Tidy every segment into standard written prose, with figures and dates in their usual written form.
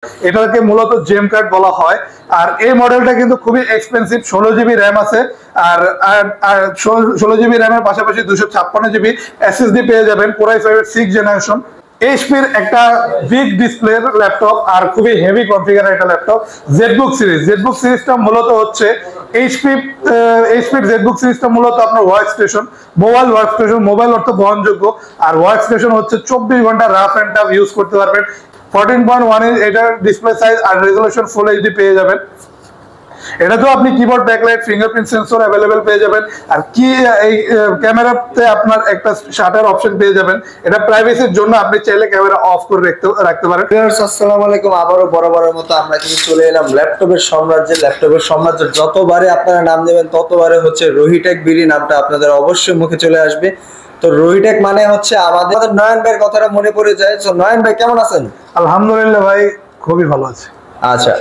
এটাকে মূলত জেম কার্ড বলা হয়। আর এই মডেলটা কিন্তু খুবই এক্সপেন্সিভ, 16 জিবি র্যাম আছে। আর 16 জিবি র্যামের পাশাপাশি 256 জিবি এসএসডি পেয়ে যাবেন। Core i 5 6 generation. এইচপির একটা বিগ ডিসপ্লের ল্যাপটপ আর খুবই হেভি কনফিগারের একটা ল্যাপটপ। জেডবুক সিরিজটা মূলত হচ্ছে এইচপির জেডবুক সিরিজটা মূলত আপনার ওয়ার্কস্টেশন, মোবাইল অর্থ বহনযোগ্য। আর ওয়ার্কস্টেশন হচ্ছে 24 ঘন্টা রাফ অ্যান্ড টাফ ইউজ করতে পারবেন। 14.1 ইঞ্চ এটার ডিসপ্লে সাইজ আর রেজোলিউশন ফুল এইচডি পেয়ে যাবেন। এটা তো আপনি keyboard backlight fingerprint sensor available পেয়ে যাবেন। আর কি এই ক্যামেরাতে আপনার একটা শাটার অপশন পেয়ে যাবেন। এটা প্রাইভেসির জন্য আপনি চাইলে ক্যামেরা অফ করে রাখতে পারেন। আসসালামু আলাইকুম, আবারও বরাবরের মতো আমরা কিন্তু চলে এলাম ল্যাপটপের সাম্রাজ্যে। যতবারে আপনারা নাম নেবেন ততবারে হচ্ছে রোহিটেক বিডি নামটা আপনাদের অবশ্যই মুখে চলে আসবে। তো রোহিটেক মানে হচ্ছে আমাদের নয়ন ভাইয়ের কথাটা মনে পড়ে যায়। তো নয়ন ভাই কেমন আছেন? আলহামদুলিল্লাহ ভাই, খুবই ভালো আছি। আচ্ছা,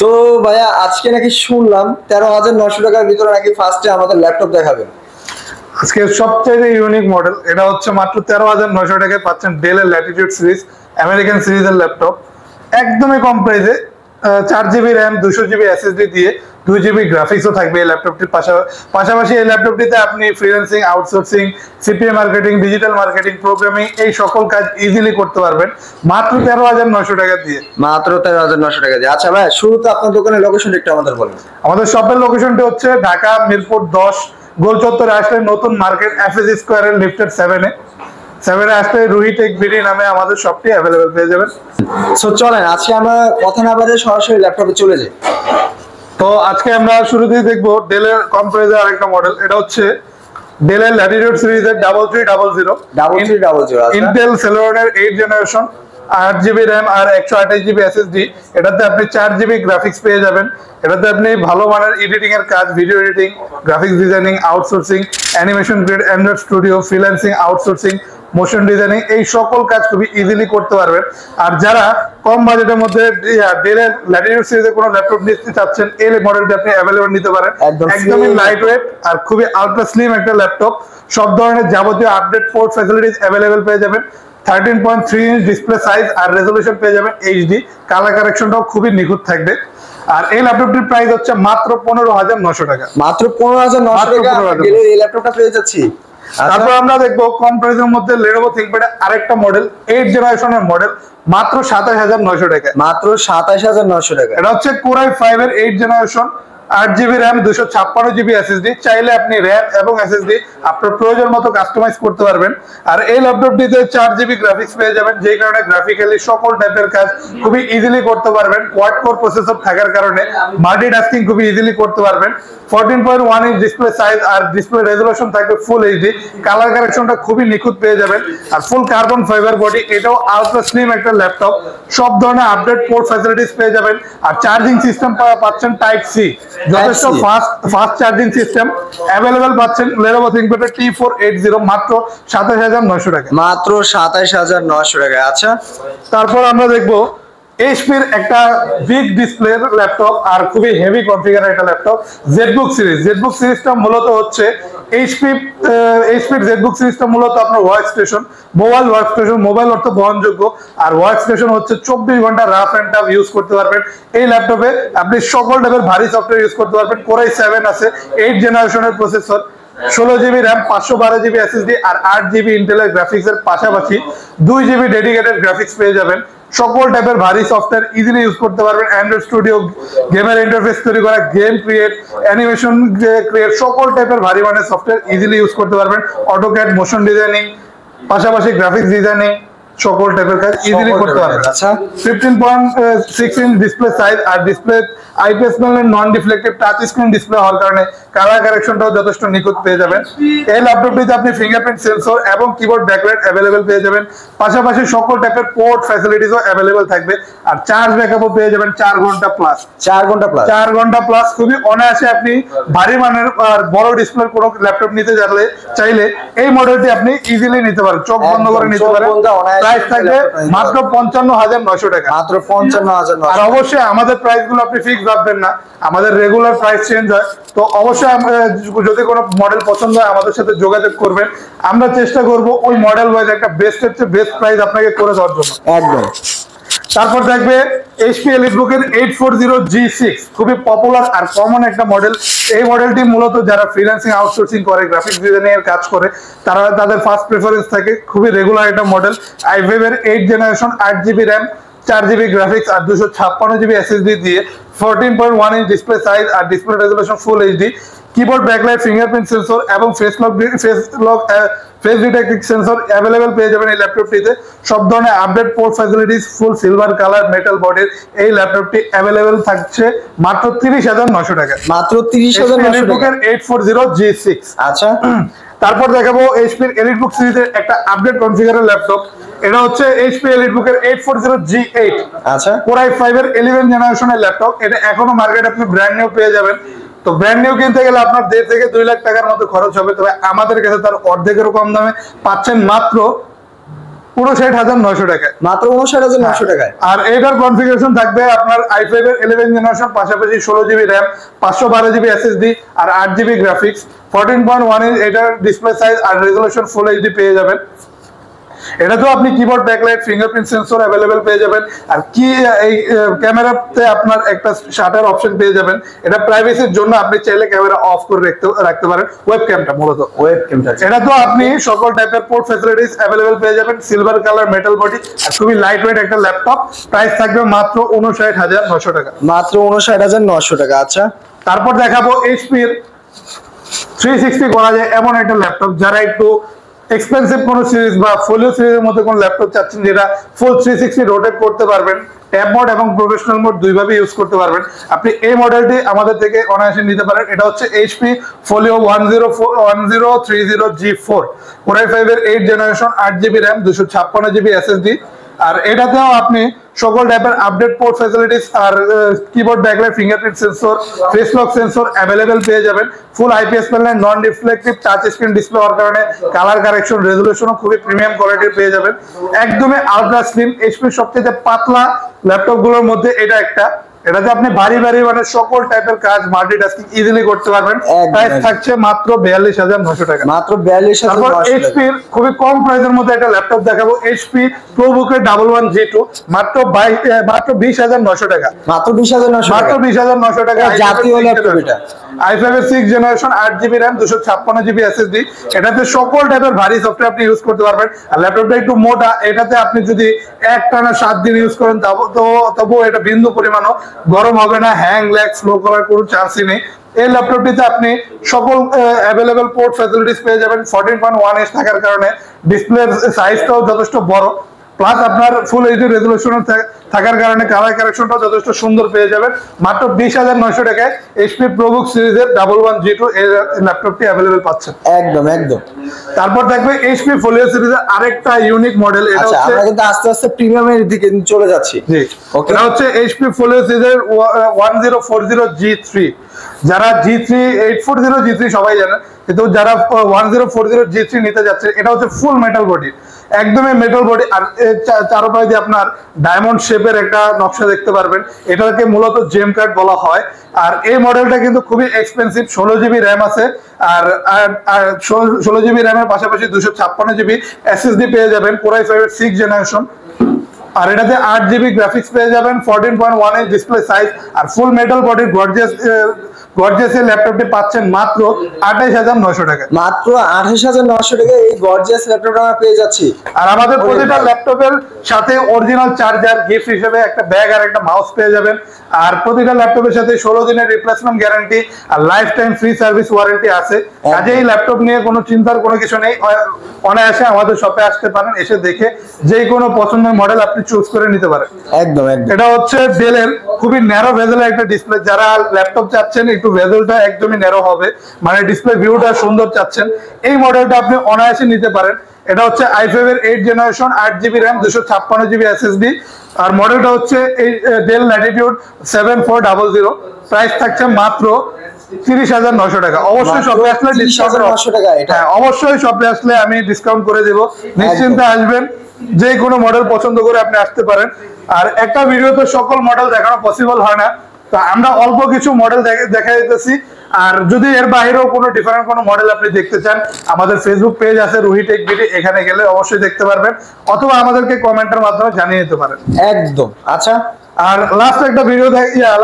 তো ভাইয়া আজকে নাকি শুনলাম 13,900 টাকার ভিতরে নাকি ফার্স্টে আমাদের ল্যাপটপ দেখাবেন। আজকে সবচেয়ে ইউনিক মডেল, এটা হচ্ছে মাত্র 13,900 টাকায় পাচ্ছেন ডেলের ল্যাটিটিউড সিরিজ, আমেরিকান সিরিজের ল্যাপটপ। একদমই কম প্রাইসে, 4 জিবি র্যাম 200 জিবি এসএসডি দিয়ে 2 জিবি গ্রাফিক্সও থাকবে এই ল্যাপটপটির পাশাপাশি এই ল্যাপটপটিতে আপনি freelancing, outsourcing, CPA marketing, digital marketing, programming এই সকল কাজ ইজিলি করতে পারবেন মাত্র 13,900 টাকা দিয়ে। মাত্র 13,900 টাকা দিয়ে। আচ্ছা ভাই, শুরুতে আপনার দোকানের লোকেশন একটু আমাদের বলেন। আমাদের শপের লোকেশনটি হচ্ছে ঢাকা মিরপুর 10 গোল চত্বরে আসলে নতুন মার্কেট এফএস স্কয়ারের লিফটেড 7-এ আসলে রোহিটেক বিডি নামে আমাদের শপটি अवेलेबल পেয়ে যাবেন। সো চলেন আজকে আমরা কথা না বাড়িয়ে সরাসরি ল্যাপটপে চলে যাই। তো আজকে আমরা শুরুতেই দেখবো ডেলের কম প্রাইসের আরেকটা মডেল। এটা হচ্ছে ডেলের ল্যাটিটিউড সিরিজের 3300 ইন্টেল সেলেরনের 8 জেনারেশন, 8 জিবি র্যাম আর 128 জিবি এসএসডি। এটাতে আপনি 4 জিবি গ্রাফিক্স পেয়ে যাবেন। এটাতে আপনি ভালো মানের এডিটিং এর কাজ, video editing, graphics designing, outsourcing, animation grade Android studio, freelancing, outsourcing, motion designing এই সকল কাজ খুবই ইজিলি করতে পারবেন। আর যারা কম বাজেটের মধ্যে ডেলের ল্যাটিটিউড সিরিজের কোনো ল্যাপটপ নিতে চাচ্ছেন, এই মডেলটি আপনি अवेलेबल নিতে পারেন। একদমই লাইট ওয়েট আর খুবই আলট্রা স্লিম একটা ল্যাপটপ। সব ধরনের যাবতীয় আপডেট পোর্ট ফ্যাসিলিটিস अवेलेबल পেয়ে যাবেন। 13.3 ইঞ্চ ডিসপ্লে সাইজ আর রেজোলিউশন পেয়ে যাবেন এইচডি। কালার কারেকশনটাও খুবই নিখুঁত থাকবে। আর এই ল্যাপটপটির প্রাইস হচ্ছে মাত্র 15,900 টাকা। মাত্র 15,900 টাকা এই ল্যাপটপটা পেয়ে যাচ্ছি। তারপর আমরা দেখবো কম প্রাইসের মধ্যে Lenovo ThinkPad আরেকটা মডেল, 8 জেনারেশনের মডেল, মাত্র 27,900 টাকা। মাত্র 27,900 টাকা। এটা হচ্ছে কোরাই 5 এর 8 generation, 8 GB RAM 256 GB SSD. চাইলে আপনি র্যাম এবং এসএসডি আপনার প্রয়োজন মতো কাস্টমাইজ করতে পারবেন। আর এই ল্যাপটপটিতে 4 জিবি গ্রাফিক্স পেয়ে যাবেন, যেই কারণে গ্রাফিক্যালি সকল টাইপের কাজ খুবই ইজিলি করতে পারবেন। কোয়াড কোর প্রসেসর থাকার কারণে মাল্টিটাস্কিং খুবই ইজিলি করতে পারবেন। 14.1 ইঞ্চ ডিসপ্লে সাইজ আর ডিসপ্লে রেজোলিউশন থাকবে ফুল এইচডি। কালার কারেকশনটা খুবই নিখুঁত পেয়ে যাবেন। আর ফুল কার্বন ফাইবার বডি, এটাও আলট্রা স্লিম একটা ল্যাপটপ। সব ধরনের আপডেট পোর্ট ফ্যাসিলিটিস পেয়ে যাবেন। আর চার্জিং সিস্টেম পাচ্ছেন টাইপ সি, যথেষ্ট ফাস্ট চার্জিং সিস্টেম अवेलेबल পাচ্ছেন Lenovo ThinkPad T480 মাত্র 27,900 টাকা। মাত্র 27,900 টাকা। আচ্ছা, তারপর আমরা দেখবো এইচপির একটা বিগ ডিসপ্লের ল্যাপটপ আর খুবই হেভি কনফিগারের একটা ল্যাপটপ, জেডবুক সিরিজটা মূলত হচ্ছে এইচপির জেডবুক সিরিজটা মূলত আপনার ওয়ার্কস্টেশন, মোবাইল অর্থ বহনযোগ্য। আর ওয়ার্কস্টেশন হচ্ছে 24 ঘন্টা রাফ অ্যান্ড টাফ ইউজ করতে পারবেন। এই ল্যাপটপে আপনি সকল টাইপের ভারী সফটওয়্যার ইউজ করতে পারবেন। কোরাই 7 আছে, 8 জেনারেশনের processor, 16 GB RAM 512 GB SSD আর 8 জিবি ইন্টেলের গ্রাফিক্সের পাশাপাশি 2 জিবি ডেডিকেটেড গ্রাফিক্স পেয়ে যাবেন। সকল টাইপের ভারী সফটওয়্যার ইজিলি ইউজ করতে পারবেন। অ্যান্ড্রয়েড স্টুডিও, গেমের ইন্টারফেস তৈরি করা, গেম ক্রিয়েট, অ্যানিমেশন ক্রিয়েট, সকল টাইপের ভারী মানের সফটওয়্যার ইজিলি ইউজ করতে পারবেন। অটোক্যাড, মোশন ডিজাইনিং, পাশাপাশি গ্রাফিক্স ডিজাইনিং, সকল টাইপের কাজ ইজিলি করতে পারবেন। আচ্ছা, 15.6 ইঞ্চ ডিসপ্লে সাইজ আর ডিসপ্লে আইপিএস প্যানেলের নন ডিফ্লেক্টিভ টাচ স্ক্রিন ডিসপ্লে হওয়ার কারণে কালার কারেকশনটাও যথেষ্ট নিখুঁত পেয়ে যাবেন। এই ল্যাপটপটিতে আপনি ফিঙ্গারপ্রিন্ট সেন্সর এবং কিবোর্ড ব্যাকলাইট अवेलेबल পেয়ে যাবেন। পাশাপাশি সকল টাইপের পোর্ট ফ্যাসিলিটিসও अवेलेबल থাকবে। আর চার্জ ব্যাকআপও পেয়ে যাবেন 4 ঘন্টা প্লাস। 4 ঘন্টা প্লাস খুবই অনায়াসে আপনি ভারী মানের আর বড় ডিসপ্লের কোনো ল্যাপটপ নিতে চাইলে এই মডেলটি আপনি ইজিলি নিতে পারেন, চোখ বন্ধ করে নিতে পারেন। প্রাইস থাকবে মাত্র 55,900 টাকা। মাত্র 55,900। আর অবশ্যই আমাদের প্রাইস গুলো আপনি ফিক্স ভাববেন না, আমাদের রেগুলার প্রাইস চেঞ্জ হয়। তো অবশ্যই যদি কোনো মডেল পছন্দ হয় আমাদের সাথে যোগাযোগ করবেন। আমরা চেষ্টা করব ওই মডেল ওয়াইজ একটা বেস্ট প্রাইস আপনাকে করে দেওয়ার জন্য। একদম। তারপর থাকবে এইচপি এলিটবুক এর 840G6, খুবই পপুলার আর কমন একটা মডেল। এই মডেলটি মূলত যারা ফ্রিল্যান্সিং আউটসোর্সিং করে, গ্রাফিক্স ডিজাইনিং এর কাজ করে, তারা তাদের ফার্স্ট প্রেফারেন্স থাকে। খুবই রেগুলার একটা মডেল। i5 এর 8 generation, 8GB RAM, 4GB graphics আর 256GB SSD দিয়ে 14.1 ইঞ্চ ডিসপ্লে সাইজ আর display resolution full HD, keyboard backlight, fingerprint sensor এবং ফেস ডিটেক্টিং সেন্সর অ্যাভেলেবেল পেয়ে যাবেন এই ল্যাপটপটিতে। সব ধরনের update port facilities, full silver colour metal বডির এই ল্যাপটপটি অ্যাভেলেবেল থাকছে মাত্র 30,900 টাকায়। মাত্র 30,900 টাকা 840G6। আচ্ছা, তারপর দেখাবো এইচপির এলিটবুক সিরিজের একটা আপডেট কনফিগারের ল্যাপটপ। এটা হচ্ছে এইচপি এলিটবুক এর 840G8। আচ্ছা, Core i5 এর 11 জেনারেশনের ল্যাপটপ। এটা এখনো মার্কেটে আপনি ব্র্যান্ড নিউ পেয়ে যাবেন। তো ব্র্যান্ড নিউ কিনতে গেলে আপনার 1.5 থেকে 2 লাখ টাকার মতো খরচ হবে, তবে আমাদের কাছে তার অর্ধেকেরও কম দামে পাচ্ছেন মাত্র 59,900 টাকায়। মাত্র 59,900 টাকায়। আর এটার কনফিগারেশন থাকবে আপনার i5 এর 11 জেনারেশন, পাশাপাশি 16GB র্যাম, 512GB SSD আর 8GB গ্রাফিক্স, 14.1 ইঞ্চ এটার ডিসপ্লে সাইজ আর রেজোলিউশন ফুল এইচডি পেয়ে যাবেন। এটা তো আপনি keyboard backlight, fingerprint sensor available পেয়ে যাবেন। আর কি এই ক্যামেরাতে আপনার একটা শাটার অপশন পেয়ে যাবেন। এটা প্রাইভেসির জন্য আপনি চাইলে ক্যামেরা অফ করে রাখতে পারেন। ওয়েবক্যামটা মূলত ওয়েবক্যামটা, এটা তো আপনি সকল টাইপের পোর্ট ফ্যাসিলিটিস অ্যাভেলেবেল পেয়ে যাবেন। সিলভার কালার মেটাল বডি আর খুবই লাইট ওয়েট একটা ল্যাপটপ। প্রাইস থাকবে মাত্র 59,900 টাকা। মাত্র 59,900 টাকা। আচ্ছা, তারপর দেখাবো এইচপির 360 করা যায় এমন একটা ল্যাপটপ। যারা একটু এক্সপেন্সিভ কোনো সিরিজ বা ফোলিও সিরিজের মধ্যে কোনো ল্যাপটপ চাচ্ছেন যেটা ফুল 360 রোটেট করতে পারবেন, ট্যাব মোড এবং প্রফেশনাল মোড দুইভাবে ইউজ করতে পারবেন, আপনি এই মডেলটি আমাদের থেকে অনায়াসে নিতে পারেন। এটা হচ্ছে HP folio 1030G4, Core i5 এর 8 generation, 8GB RAM, 256GB SSD। আর এটাতেও আপনি সকল টাইপের আপডেট পোর্ট ফ্যাসিলিটিস আর keyboard backlight, fingerprint sensor, face lock sensor available পেয়ে যাবেন। Full IPS panel, non reflective touch screen display হওয়ার কারণে কালার কারেকশন, রেজোলিউশনও খুবই প্রিমিয়াম কোয়ালিটির পেয়ে যাবেন। একদমই আলট্রা স্লিম, এইচপির সবচেয়ে পাতলা ল্যাপটপ গুলোর মধ্যে এটা একটা। এটাতে আপনি ভারী মানে সকল টাইপের কাজ মাল্টিটাস্কিং ইজিলি করতে পারবেন। প্রাইস থাকছে মাত্র 42,900 টাকা। মাত্র 42,900 তারপর টাকা। এইচপি খুবই কম প্রাইসের মধ্যে একটা ল্যাপটপ দেখাবো, এইচপি ProBook 11G2, মাত্র 20,900 টাকা। মাত্র 20,900 মাত্র টাকা। 20,900 টাকা। জাতীয় ল্যাপটপ এটা। i5 এর 6 generation, 8GB RAM, 256GB SSD। এটাতে সকল টাইপের ভারী সফটওয়্যার আপনি ইউজ করতে পারবেন। আর ল্যাপটপটা একটু মোটা, এটাতে আপনি যদি একটানা 7 দিন ইউজ করেন তবুও এটা বিন্দু পরিমাণও গরম হবে না, হ্যাং ল্যাগ স্লো করার কোনো চান্সই নেই। এই ল্যাপটপটিতে আপনি সকল অ্যাভেলেবেল পোর্ট ফ্যাসিলিটিস পেয়ে যাবেন। 14.1 ইঞ্চ থাকার কারণে ডিসপ্লের সাইজটাও যথেষ্ট বড়, প্লাস আপনার ফুল এইচডি রেজোলিউশন থাকার কারণে কালার কারেকশনটাও যথেষ্ট সুন্দর পেয়ে যাবেন। মাত্র 20,900 টাকায় এইচপি ProBook সিরিজের 11G2 এই ল্যাপটপটি অ্যাভেলেবেল পাচ্ছেন। একদম একদম। তারপর থাকবে এইচপি ফোলিও সিরিজের আরেকটা ইউনিক মডেল। এটা আচ্ছা, হচ্ছে আমরা কিন্তু আস্তে আস্তে প্রিমিয়ামের দিকে চলে যাচ্ছি। জি, এটা হচ্ছে এইচপি ফোলিও সিরিজের 1040G3। যারা G3 840G3 সবাই জানেন, কিন্তু যারা 1040G3 নিতে যাচ্ছে, এটা হচ্ছে ফুল মেটাল বডি, একদমই মেটাল বডি। আর চারপাশে দিয়ে আপনার ডায়মন্ড শেপের একটা নকশা দেখতে পারবেন। এটাকে মূলত জেম কার্ড বলা হয়। আর এই মডেলটা কিন্তু খুবই এক্সপেন্সিভ। 16GB র্যাম আছে, আর 16GB র্যামের পাশাপাশি 256GB SSD পেয়ে যাবেন। Core i5 এর 6 জেনারেশন, আর এটাতে 8GB গ্রাফিক্স পেয়ে যাবেন, 14.1 ইঞ্চ ডিসপ্লে সাইজ আর ফুল মেটাল বডির গর্জিয়াস এই ল্যাপটপটি পাচ্ছেন মাত্র 28,900 টাকা। মাত্র 28,900 টাকায় এই গর্জিয়াস ল্যাপটপটা আমরা পেয়ে যাচ্ছি। আর আমাদের প্রতিটা ল্যাপটপের সাথে অরিজিনাল চার্জার, গিফট হিসেবে একটা ব্যাগ আর একটা মাউস পেয়ে যাবেন। আর প্রতিটা ল্যাপটপের সাথে 16 দিনের রিপ্লেসমেন্ট গ্যারান্টি আর lifetime free service warranty আছে। কাজেই ল্যাপটপ নিয়ে কোনো চিন্তার কোনো কিছু নেই, অনায়াসে আমাদের শপে আসতে পারেন, এসে দেখে যে কোনো পছন্দের মডেল আপনি চুজ করে নিতে পারেন। একদম একদম। এটা হচ্ছে ডেলের খুবই ন্যারো ভেজেলের একটা ডিসপ্লে। যারা ল্যাপটপ চাচ্ছেন একটু ভেজেলটা একদমই ন্যারো হবে, মানে ডিসপ্লে ভিউটা সুন্দর চাচ্ছেন, এই মডেলটা আপনি অনায়াসে নিতে পারেন। এটা হচ্ছে i5 এর 8 generation, 8GB RAM, 256GB SSD। আর মডেলটা হচ্ছে এই ডেল ল্যাটিটিউড 7400। প্রাইস থাকছে মাত্র 30,900 টাকা। অবশ্যই শপে আসলে 30,900 টাকা এটা। হ্যাঁ, অবশ্যই শপে আসলে আমি ডিসকাউন্ট করে দেব। নিশ্চিন্তে আসবেন, যে কোনো মডেল পছন্দ করে আপনি আসতে পারেন। আর একটা ভিডিওতে সকল মডেল দেখানো পসিবল হয় না, তো আমরা অল্প কিছু মডেল দেখা দিতেছি। আর যদি এর বাইরেও কোনো ডিফারেন্ট কোনো মডেল আপনি দেখতে চান, আমাদের ফেসবুক পেজ আছে রুহি টেক বিডি, এখানে গেলে অবশ্যই দেখতে পারবেন, অথবা আমাদেরকে কমেন্টের মাধ্যমে জানিয়ে দিতে পারেন। একদম। আচ্ছা, আর লাস্ট একটা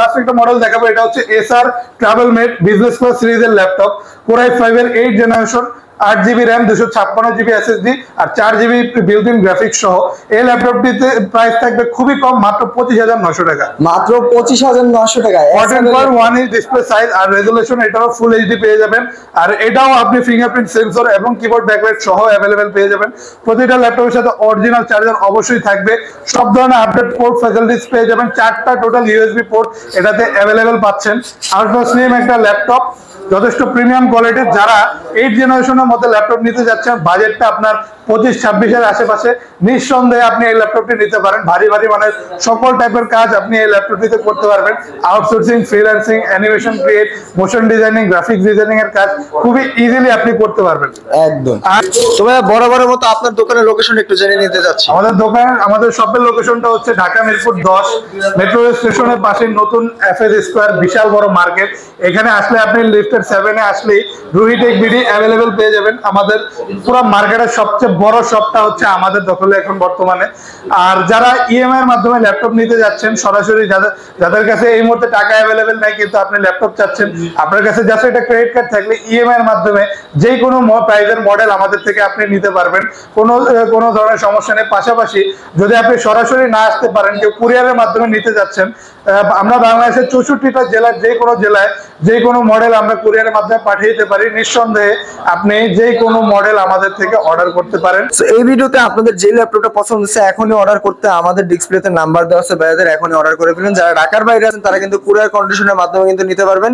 লাস্ট একটা মডেল দেখাবো, এটা হচ্ছে Acer TravelMate business class সিরিজের ল্যাপটপ, কোর i5 এর 8 generation, 8 GB RAM, 256 GB SSD আর 4 GB বিল্ট ইন গ্রাফিক্স সহ। এই ল্যাপটপটিতে প্রাইস থাকবে খুবই কম, মাত্র 25,900 টাকা। মাত্র 25,900 টাকায় 14.1 ইঞ্চ ডিসপ্লে সাইজ আর রেজোলিউশন, এটাও ফুল এইচডি পেয়ে যাবেন। আর এটাও আপনি ফিঙ্গারপ্রিন্ট সেন্সর এবং কিবোর্ড ব্যাকলাইট সহ অ্যাভেলেবেল পেয়ে যাবেন। প্রতিটা ল্যাপটপের সাথে অরিজিনাল চার্জার অবশ্যই থাকবে, সব ধরনের আপডেট পোর্ট ফ্যাসিলিটিস পেয়ে যাবেন, 4টা টোটাল ইউএসবি পোর্ট এটাতে অ্যাভেলেবেল পাচ্ছেন। আলট্রা স্লিম একটা ল্যাপটপ, যথেষ্ট প্রিমিয়াম কোয়ালিটির। যারা 8 জেনারেশনের মধ্যে ল্যাপটপ নিতে যাচ্ছেন, বাজেটটা আপনার 25-26 আশেপাশে, নিঃসন্দেহে আপনি এই ল্যাপটপটি নিতে পারেন। ভারী মানে সকল টাইপের কাজ আপনি এই ল্যাপটপটিতে করতে পারবেন। Outsourcing, freelancing, animation create, motion designing, graphics designing এর কাজ খুবই ইজিলি আপনি করতে পারবেন। একদম। তো ভাই বরাবরের মতো আপনার দোকানের লোকেশন একটু জেনে নিতে যাচ্ছি। আমাদের শপের লোকেশনটা হচ্ছে ঢাকা মিরপুর 10 মেট্রো স্টেশনের পাশে নতুন এফএস স্কয়ার, বিশাল বড় মার্কেট। এখানে আসলে আপনি লিফটের 7 এ আসলেই রুহি টেক বিডি অ্যাভেলেবেল পেয়ে যাবেন। আমাদের পুরো মার্কেটের সবচেয়ে বড় শপটা হচ্ছে আমাদের দখলে এখন বর্তমানে। আর যারা ইএমআই এর মাধ্যমে ল্যাপটপ নিতে যাচ্ছেন, সরাসরি যাদের কাছে এই মুহূর্তে টাকা অ্যাভেলেবেল নাই কিন্তু আপনি ল্যাপটপ চাচ্ছেন, আপনার কাছে জাস্ট একটা ক্রেডিট কার্ড থাকলে ইএমআই এর মাধ্যমে যে কোনো প্রাইজের মডেল আমাদের থেকে আপনি নিতে পারবেন, কোনো ধরনের সমস্যা নেই। পাশাপাশি যদি আপনি সরাসরি না আসতে পারেন, কেউ কুরিয়ারের মাধ্যমে নিতে যাচ্ছেন, আমরা বাংলাদেশের 64টা জেলার যে কোনো জেলায় যে কোনো মডেল আমরা কুরিয়ারের মাধ্যমে পাঠিয়ে দিতে পারি। নিঃসন্দেহে আপনি যে কোনো মডেল আমাদের থেকে অর্ডার করতে পারেন। এই ভিডিওতে আপনাদের যে ল্যাপটপটা পছন্দ হচ্ছে এখনই অর্ডার করতে আমাদের ডিসপ্লেতে নাম্বার দেওয়া আছে, ভাইয়াদের এখনই অর্ডার করে ফেলুন। যারা ঢাকার বাইরে আছেন তারা কিন্তু কুরিয়ার কন্ডিশনের মাধ্যমে কিন্তু নিতে পারবেন।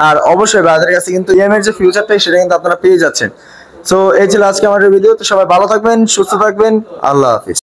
আর অবশ্যই ভাইয়াদের কাছে কিন্তু ইএমআই এর যে ফিউচারটা সেটা কিন্তু আপনারা পেয়ে যাচ্ছেন। সো এই ছিল আজকে আমাদের ভিডিও। তো সবাই ভালো থাকবেন, সুস্থ থাকবেন, আল্লাহ হাফিজ।